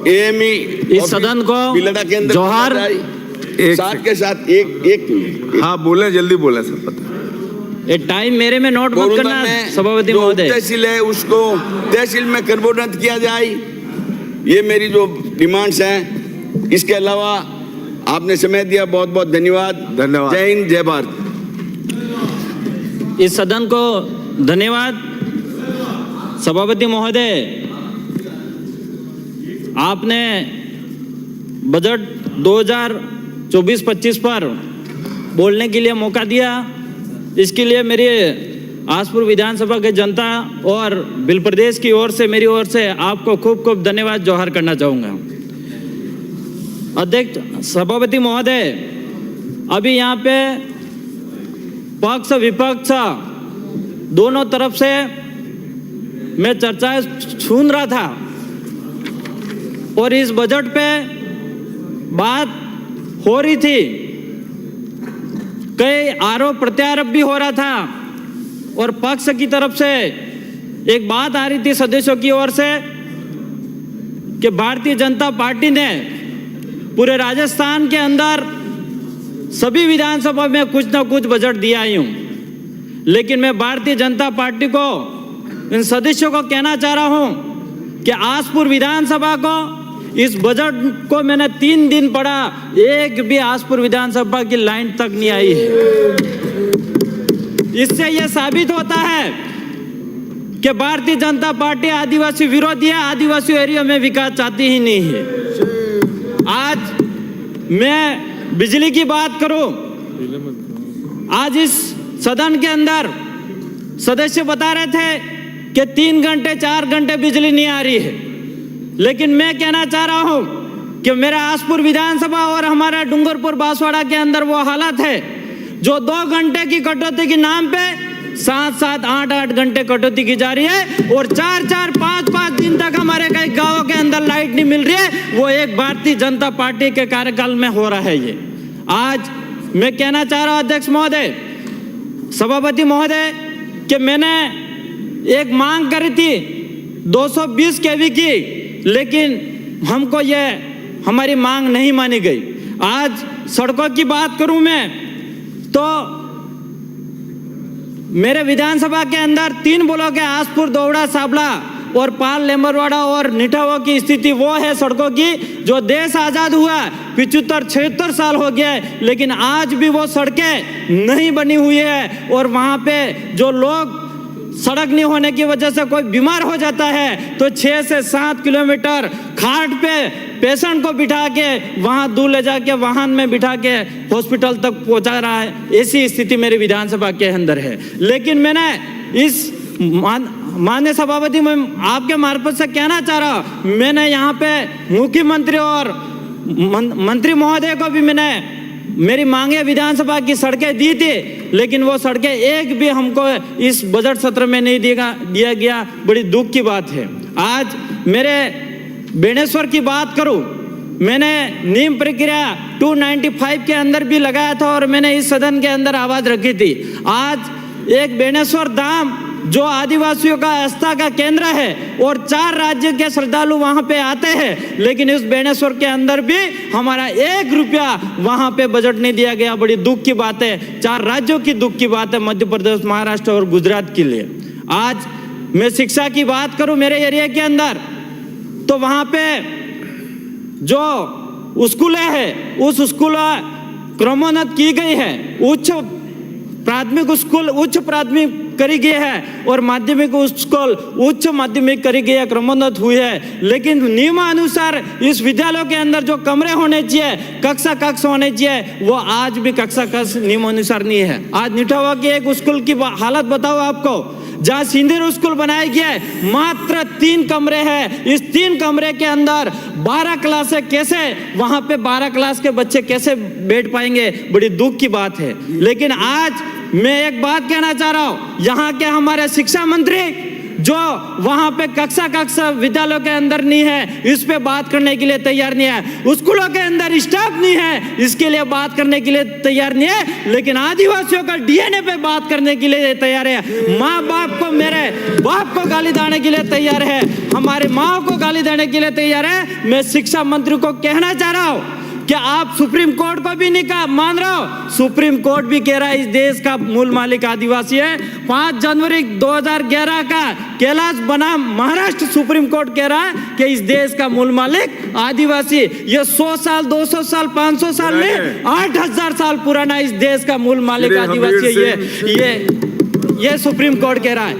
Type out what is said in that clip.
AME इस सदन को बिलडा के अंदर जोहार। साथ के साथ एक मिनट। हाँ बोले, जल्दी बोले सर, पता ये टाइम मेरे में नोट मत करना सभापति जो महोदय। तहसील है उसको तहसील में कर्मोन्नत किया जाए, ये मेरी जो डिमांड्स हैं। इसके अलावा आपने समय दिया, बहुत बहुत धन्यवाद। धन्यवाद। जय हिंद, जय भारत। इस सदन को धन्यवाद। सभापति महोदय, आपने बजट 2024-25 पर बोलने के लिए मौका दिया, इसके लिए मेरी आसपुर विधानसभा के जनता और भिल प्रदेश की ओर से, मेरी ओर से आपको खूब खूब धन्यवाद जोहार करना चाहूँगा। अध्यक्ष सभापति महोदय, अभी यहाँ पे पक्ष विपक्ष दोनों तरफ से मैं चर्चाएं सुन रहा था और इस बजट पे बात हो रही थी, कई आरोप प्रत्यारोप भी हो रहा था और पक्ष की तरफ से एक बात आ रही थी सदस्यों की ओर से कि भारतीय जनता पार्टी ने पूरे राजस्थान के अंदर सभी विधानसभा में कुछ ना कुछ बजट दिया ही हूं। लेकिन मैं भारतीय जनता पार्टी को, इन सदस्यों को कहना चाह रहा हूं कि आसपुर विधानसभा को, इस बजट को मैंने 3 दिन पढ़ा, एक भी आसपुर विधानसभा की लाइन तक नहीं आई है। इससे यह साबित होता है कि भारतीय जनता पार्टी आदिवासी विरोधी है, आदिवासी एरिया में विकास चाहती ही नहीं है। आज मैं बिजली की बात करूं, आज इस सदन के अंदर सदस्य बता रहे थे कि 3 घंटे 4 घंटे बिजली नहीं आ रही है, लेकिन मैं कहना चाह रहा हूं कि मेरा आसपुर विधानसभा और हमारा डूंगरपुर बांसवाड़ा के अंदर वो हालत है जो 2 घंटे की कटौती के नाम पे 7-7 8-8 घंटे कटौती की जा रही है और 4-4 5-5 दिन तक हमारे कई गांवों के अंदर लाइट नहीं मिल रही है। वो एक भारतीय जनता पार्टी के कार्यकाल में हो रहा है। ये आज मैं कहना चाह रहा हूं अध्यक्ष महोदय, सभापति महोदय, कि मैंने एक मांग करी थी 220 केवी की, लेकिन हमको ये हमारी मांग नहीं मानी गई। आज सड़कों की बात करूं मैं तो मेरे विधानसभा के अंदर 3 ब्लॉक है, आसपुर, दोवड़ा, साबला और पाल, लेम्बरवाड़ा और निठावा की स्थिति वो है सड़कों की जो देश आज़ाद हुआ 75-76 साल हो गया है, लेकिन आज भी वो सड़कें नहीं बनी हुई है और वहाँ पे जो लोग सड़क नहीं होने की वजह से कोई बीमार हो जाता है तो 6 से 7 किलोमीटर खाट पे पेशेंट को बिठा के वहाँ दूर ले जाके वाहन में बिठा के हॉस्पिटल तक पहुँचा रहा है। ऐसी स्थिति मेरी विधानसभा के अंदर है। लेकिन मैंने इस माननीय सभापति में आपके मार्फत से कहना चाह रहा हूँ, मैंने यहाँ पे मुख्यमंत्री और मंत्री महोदय को भी मैंने मेरी मांगे विधानसभा की सड़कें दी थी, लेकिन वो सड़कें एक भी हमको इस बजट सत्र में नहीं दिया गया। बड़ी दुख की बात है। आज मेरे बेणेश्वर की बात करूं, मैंने नीम प्रक्रिया 295 के अंदर भी लगाया था और मैंने इस सदन के अंदर आवाज रखी थी। आज एक बेणेश्वर धाम जो आदिवासियों का आस्था का केंद्र है और 4 राज्य के श्रद्धालु वहां पे आते हैं, लेकिन इस बेणेश्वर के अंदर भी हमारा 1 रुपया वहां पे बजट नहीं दिया गया। बड़ी दुख की बात है, 4 राज्यों की दुख की बात है, मध्य प्रदेश, महाराष्ट्र और गुजरात के लिए। आज मैं शिक्षा की बात करूं मेरे एरिया के अंदर तो वहां पे जो स्कूलें हैं उस स्कूल क्रमोन्नत की गई है, उच्च प्राथमिक स्कूल उच्च प्राथमिक करी गई है और माध्यमिक स्कूल उच्च माध्यमिक करी गई है, क्रमोन्नत हुई है। लेकिन नियमानुसार इस विद्यालयों के अंदर जो कमरे होने चाहिए, कक्षा कक्ष होने चाहिए, वो आज भी कक्षा कक्ष नियमानुसार नहीं है। आज निठावा की एक स्कूल की हालत बताओ आपको, जहाँ सिंदूर स्कूल बनाया गया है, मात्र 3 कमरे हैं। इस 3 कमरे के अंदर 12 क्लासें कैसे, वहां पे 12 क्लास के बच्चे कैसे बैठ पाएंगे? बड़ी दुख की बात है। लेकिन आज मैं एक बात कहना चाह रहा हूं, यहाँ के हमारे शिक्षा मंत्री जो वहां पे कक्षा विद्यालयों के अंदर नहीं है, इस पे बात करने के लिए तैयार नहीं है। स्कूलों के अंदर स्टाफ नहीं है, इसके लिए बात करने के लिए तैयार नहीं है। लेकिन आदिवासियों का डीएनए पे बात करने के लिए तैयार है। माँ बाप को, मेरे बाप को गाली देने के लिए तैयार है, हमारे माँ को गाली देने के लिए तैयार है। मैं शिक्षा मंत्री को कहना चाह रहा हूँ कि आप सुप्रीम कोर्ट को भी नहीं मान रहे हो। सुप्रीम कोर्ट भी कह रहा है इस देश का मूल मालिक आदिवासी है। 5 जनवरी 2011 का कैलाश बनाम महाराष्ट्र सुप्रीम कोर्ट कह रहा है कि इस देश का मूल मालिक आदिवासी। ये 100 साल, 200 साल, 500 साल में 8000 साल पुराना इस देश का मूल मालिक आदिवासी है। ये सुप्रीम कोर्ट कह रहा है।